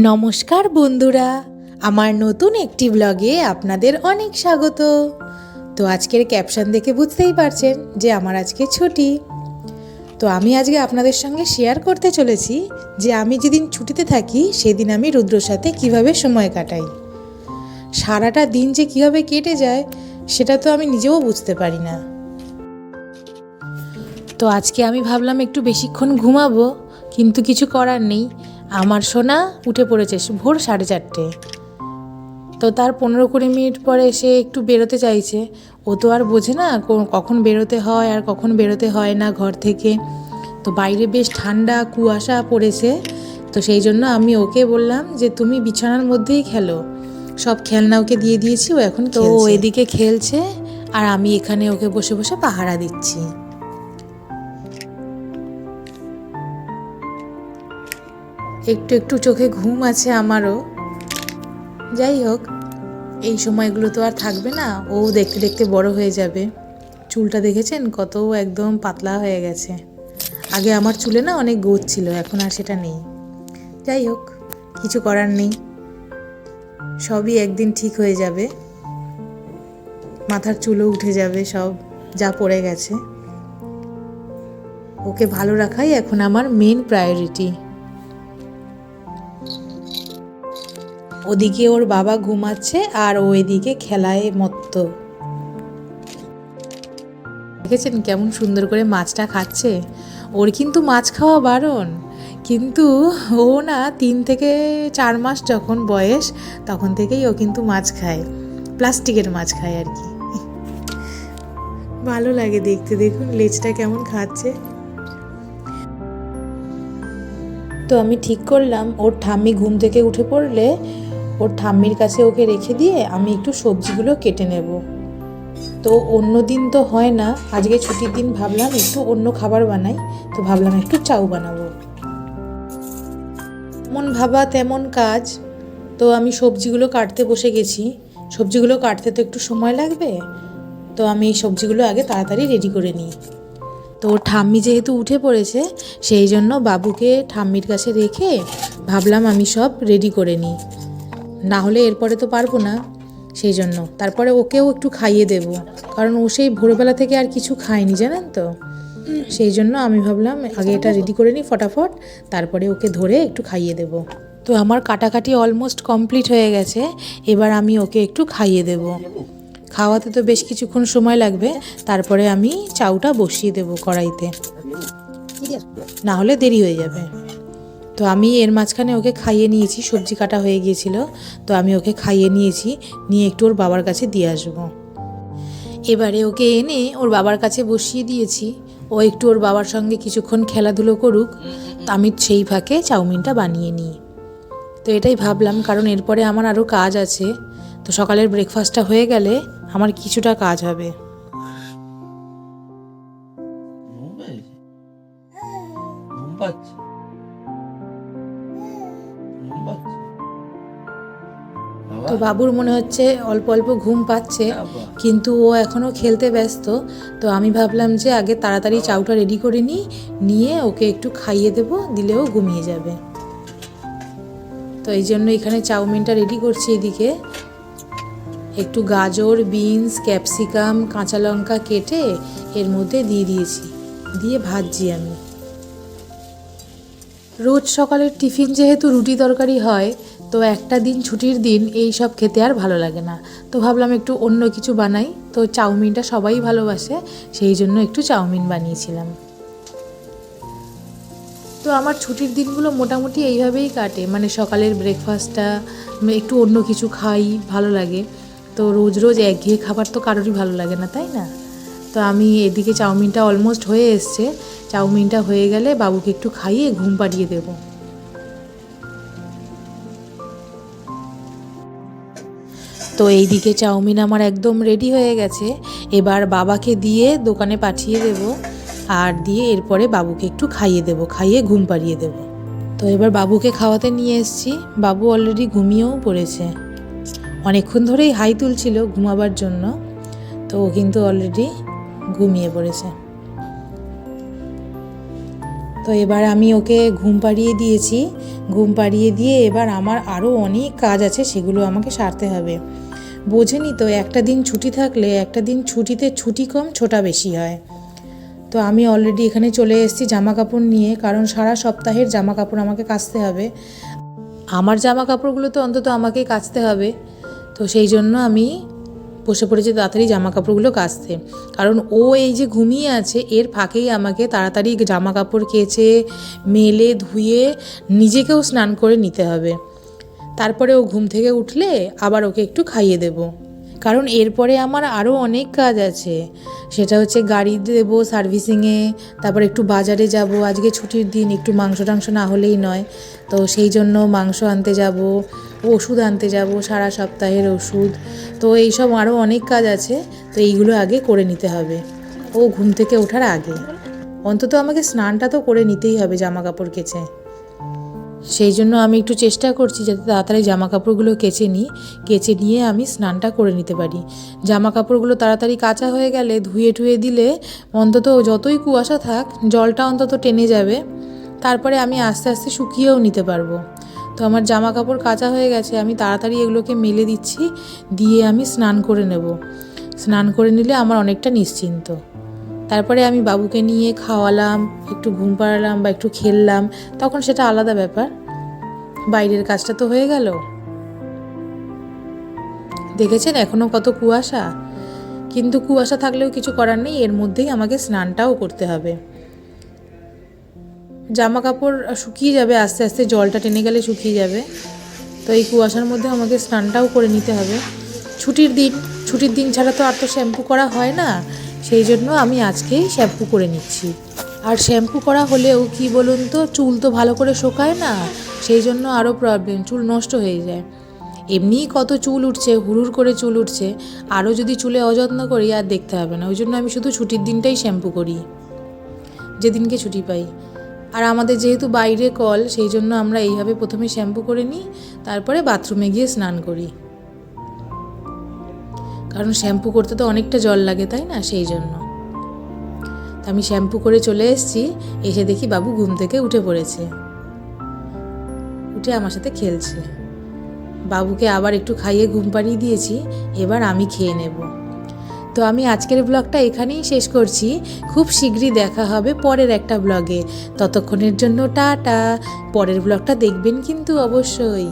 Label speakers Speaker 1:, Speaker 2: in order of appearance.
Speaker 1: নমস্কার বন্ধুরা, আমার নতুন একটি ব্লগে আপনাদের অনেক স্বাগত। তো আজকের ক্যাপশন দেখে বুঝতেই পারছেন যে আমার আজকে ছুটি। তো আমি আজকে আপনাদের সঙ্গে শেয়ার করতে চলেছি যে আমি যেদিন ছুটিতে থাকি সেদিন আমি রুদ্রর সাথে কিভাবে সময় কাটাই। সারাটা দিন যে কিভাবে কেটে যায় সেটা তো আমি নিজেও বুঝতে পারি না। তো আজকে আমি ভাবলাম একটু বেশিক্ষণ ঘুমাবো, কিন্তু কিছু করার নেই। আমার সোনা উঠে পড়েছে ভোর 4:30। তো তার 15-20 মিনিট পরে সে একটু বেরোতে চাইছে। ও তো আর বোঝে না কখন বেরোতে হয় আর কখন বেরোতে হয় না ঘর থেকে। তো বাইরে বেশ ঠান্ডা কুয়াশা পড়েছে। তো সেই জন্য আমি ওকে বললাম যে তুমি বিছানার মধ্যেই খেলো। সব খেলনা ওকে দিয়ে দিয়েছি, ও এখন তো এদিকে খেলছে আর আমি এখানে ওকে বসে বসে পাহারা দিচ্ছি। একটু একটু চোখে ঘুম আছে আমারও। যাই হোক, এই সময়গুলো তো আর থাকবে না, ও দেখতে দেখতে বড় হয়ে যাবে। চুলটা দেখেছেন কত একদম পাতলা হয়ে গেছে। আগে আমার চুলে না অনেক গোছ ছিল, এখন আর সেটা নেই। যাই হোক, কিছু করার নেই, সবই একদিন ঠিক হয়ে যাবে। মাথার চুলও উঠে যাবে, সব যা পড়ে গেছে। ওকে ভালো রাখাই এখন আমার মেন প্রায়োরিটি। ওদিকে ওর বাবা ঘুমাচ্ছে আর ও এদিকে খেলায় মত্ত। দেখেছেন কেমন সুন্দর করে মাছটা খাচ্ছে। ওর কিন্তু মাছ খাওয়া বারণ, কিন্তু ও না 3 থেকে 4 মাস যখন বয়স তখন থেকেই ও কিন্তু মাছ খায়, প্লাস্টিকের মাছ খায় আর কি। ভালো লাগে দেখতে, দেখুন লেজটা কেমন খাচ্ছে। তো আমি ঠিক করলাম ওর ঠাম্মি ঘুম থেকে উঠে পড়লে ওর ঠাম্মির কাছে ওকে রেখে দিয়ে আমি একটু সবজিগুলো কেটে নেব। তো অন্য দিন তো হয় না, আজকে ছুটির দিন ভাবলাম একটু অন্য খাবার বানাই। তো ভাবলাম একটু চাউ বানাবো। যেমন ভাবা তেমন কাজ। তো আমি সবজিগুলো কাটতে বসে গেছি। সবজিগুলো কাটতে তো একটু সময় লাগবে, তো আমি এই সবজিগুলো আগে তাড়াতাড়ি রেডি করে নিই। তো ঠাম্মি যেহেতু উঠে পড়েছে সেই জন্য বাবুকে ঠাম্মির কাছে রেখে ভাবলাম আমি সব রেডি করে নিই, না হলে এরপরে তো পারবো না। সেই জন্য তারপরে ওকেও একটু খাইয়ে দেব, কারণ ও সেই ভোরবেলা থেকে আর কিছু খায়নি জানেন তো। সেই জন্য আমি ভাবলাম আগে এটা রেডি করে নিই ফটাফট, তারপরে ওকে ধরে একটু খাইয়ে দেব। তো আমার কাটাকাটি অলমোস্ট কমপ্লিট হয়ে গেছে, এবার আমি ওকে একটু খাইয়ে দেব। খাওয়াতে তো বেশ কিছুক্ষণ সময় লাগবে, তারপরে আমি চাউটা বসিয়ে দেব কড়াইতে, না হলে দেরি হয়ে যাবে। তো আমি এর মাঝখানে ওকে খাইয়ে নিয়েছি, সবজি কাটা হয়ে গিয়েছিল। তো আমি ওকে খাইয়ে নিয়েছি, নিয়ে একটু ওর বাবার কাছে দিয়ে আসবো। এবারে ওকে এনে ওর বাবার কাছে বসিয়ে দিয়েছি। ও একটু ওর বাবার সঙ্গে কিছুক্ষণ খেলাধুলো করুক, আমি সেই ফাঁকে চাউমিনটা বানিয়ে নিই। তো এটাই ভাবলাম, কারণ এরপরে আমার আরও কাজ আছে। তো সকালের ব্রেকফাস্টটা হয়ে গেলে আমার কিছুটা কাজ হবে। তো বাবুর মনে হচ্ছে অল্প অল্প ঘুম পাচ্ছে, কিন্তু ও এখনও খেলতে ব্যস্ত। তো আমি ভাবলাম যে আগে তাড়াতাড়ি চাউটা রেডি করে নিয়ে ওকে একটু খাইয়ে দেবো, দিলেও ঘুমিয়ে যাবে। তো এই জন্য এখানে চাউমিনটা রেডি করছি। এদিকে একটু গাজর, বিনস, ক্যাপসিকাম, কাঁচা লঙ্কা কেটে এর মধ্যে দিয়ে দিয়েছি, দিয়ে ভাজছি আমি। রোজ সকালের টিফিন যেহেতু রুটি তরকারি হয়, তো একটা দিন ছুটির দিন এই সব খেতে আর ভালো লাগে না। তো ভাবলাম একটু অন্য কিছু বানাই। তো চাউমিনটা সবাই ভালোবাসে, সেই জন্য একটু চাউমিন বানিয়েছিলাম। তো আমার ছুটির দিনগুলো মোটামুটি এইভাবেই কাটে, মানে সকালের ব্রেকফাস্টটা একটু অন্য কিছু খাই, ভালো লাগে। তো রোজ রোজ একঘেয়ে খাবার তো কারোরই ভালো লাগে না, তাই না? তো আমি এদিকে চাউমিনটা অলমোস্ট হয়ে এসছে। চাউমিনটা হয়ে গেলে বাবুকে একটু খাইয়ে ঘুম পাড়িয়ে দেব। তো এইদিকে চাউমিন আমার একদম রেডি হয়ে গেছে। এবার বাবাকে দিয়ে দোকানে পাঠিয়ে দেব, আর দিয়ে এরপরে বাবুকে একটু খাইয়ে দেব, খাইয়ে ঘুম পাড়িয়ে দেব। তো এবার বাবুকে খাওয়াতে নিয়ে এসেছি। বাবু অলরেডি ঘুমিয়েও পড়েছে, অনেকক্ষণ ধরেই হাই তুলছিল ঘুমাবার জন্য। তো ও কিন্তু অলরেডি ঘুমিয়ে পড়েছে। তো এবার আমি ওকে ঘুম পাড়িয়ে দিয়েছি। ঘুম পাড়িয়ে দিয়ে এবার আমার আরও অনেক কাজ আছে, সেগুলো আমাকে সারতে হবে। বোঝেনি তো, একটা দিন ছুটি থাকলে একটা দিন ছুটিতে ছুটি কম ছোটা বেশি হয়। তো আমি অলরেডি এখানে চলে এসেছি জামা কাপড় নিয়ে, কারণ সারা সপ্তাহের জামা কাপড় আমাকে কাচতে হবে। আমার জামা কাপড়গুলো তো অন্তত আমাকেই কাচতে হবে। তো সেই জন্য আমি বসে পড়েছি তাড়াতাড়ি জামা কাপড়গুলো কাচতে, কারণ ও এই যে ঘুমিয়ে আছে এর ফাঁকেই আমাকে তাড়াতাড়ি জামা কাপড় কেচে মেলে ধুয়ে নিজেকেও স্নান করে নিতে হবে। তারপরে ও ঘুম থেকে উঠলে আবার ওকে একটু খাইয়ে দেব, কারণ এরপরে আমার আরও অনেক কাজ আছে। সেটা হচ্ছে গাড়ি দেবো সার্ভিসিংয়ে, তারপর একটু বাজারে যাব, আজকে ছুটির দিন, একটু মাংস টাংস না হলেই নয়। তো সেই জন্য মাংস আনতে যাব, ওষুধ আনতে যাব, সারা সপ্তাহের ওষুধ। তো এইসব আরও অনেক কাজ আছে, তো এইগুলো আগে করে নিতে হবে ও ঘুম থেকে ওঠার আগে। অন্তত আমাকে স্নানটা তো করে নিতেই হবে জামা কাপড় কেচে। সেই জন্য আমি একটু চেষ্টা করছি যাতে তাড়াতাড়ি জামা কাপড়গুলো কেচে নিয়ে আমি স্নানটা করে নিতে পারি। জামা কাপড়গুলো তাড়াতাড়ি কাচা হয়ে গেলে ধুয়ে টুয়ে দিলে অন্তত যতই কুয়াশা থাক জলটা অন্তত টেনে যাবে, তারপরে আমি আস্তে আস্তে শুকিয়েও নিতে পারবো। তো আমার জামা কাপড় কাচা হয়ে গেছে, আমি তাড়াতাড়ি এগুলোকে মেলে দিচ্ছি, দিয়ে আমি স্নান করে নেব। স্নান করে নিলে আমার অনেকটা নিশ্চিন্ত। তারপরে আমি বাবুকে নিয়ে খাওয়ালাম, একটু ঘুম পাড়ালাম বা একটু খেললাম, তখন সেটা আলাদা ব্যাপার। বাইরের কাজটা তো হয়ে গেল। দেখেছেন এখনও কত কুয়াশা, কিন্তু কুয়াশা থাকলেও কিছু করার নেই, এর মধ্যেই আমাকে স্নানটাও করতে হবে। জামা কাপড় শুকিয়ে যাবে আস্তে আস্তে, জলটা টেনে গেলে শুকিয়ে যাবে। তো এই কুয়াশার মধ্যে আমাকে স্নানটাও করে নিতে হবে। ছুটির দিন ছাড়া তো আর তো শ্যাম্পু করা হয় না, সেই জন্য আমি আজকেই শ্যাম্পু করে নিচ্ছি। আর শ্যাম্পু করা হলেও কি বলুন তো, চুল তো ভালো করে শোকায় না, সেই জন্য আরও প্রবলেম, চুল নষ্ট হয়ে যায়। এমনিই কত চুল উঠছে, হুড়ুর করে চুল উঠছে, আরও যদি চুলে অযত্ন করি আর দেখতে হবে না। ওই জন্য আমি শুধু ছুটির দিনটাই শ্যাম্পু করি, যেদিনকে ছুটি পাই। আর আমাদের যেহেতু বাইরে কল, সেই জন্য আমরা এইভাবে প্রথমে শ্যাম্পু করে নিই, তারপরে বাথরুমে গিয়ে স্নান করি, কারণ শ্যাম্পু করতে তো অনেকটা জল লাগে, তাই না? সেই জন্য আমি শ্যাম্পু করে চলে এসেছি। এসে দেখি বাবু ঘুম থেকে উঠে পড়েছে, উঠে আমার সাথে খেলছে। বাবুকে আবার একটু খাইয়ে ঘুম পাড়িয়ে দিয়েছি, এবার আমি খেয়ে নেব। তো আমি আজকের ব্লগটা এখানেই শেষ করছি। খুব শীঘ্রই দেখা হবে পরের একটা ব্লগে। ততক্ষণের জন্য টাটা। পরের ব্লগটা দেখবেন কিন্তু অবশ্যই।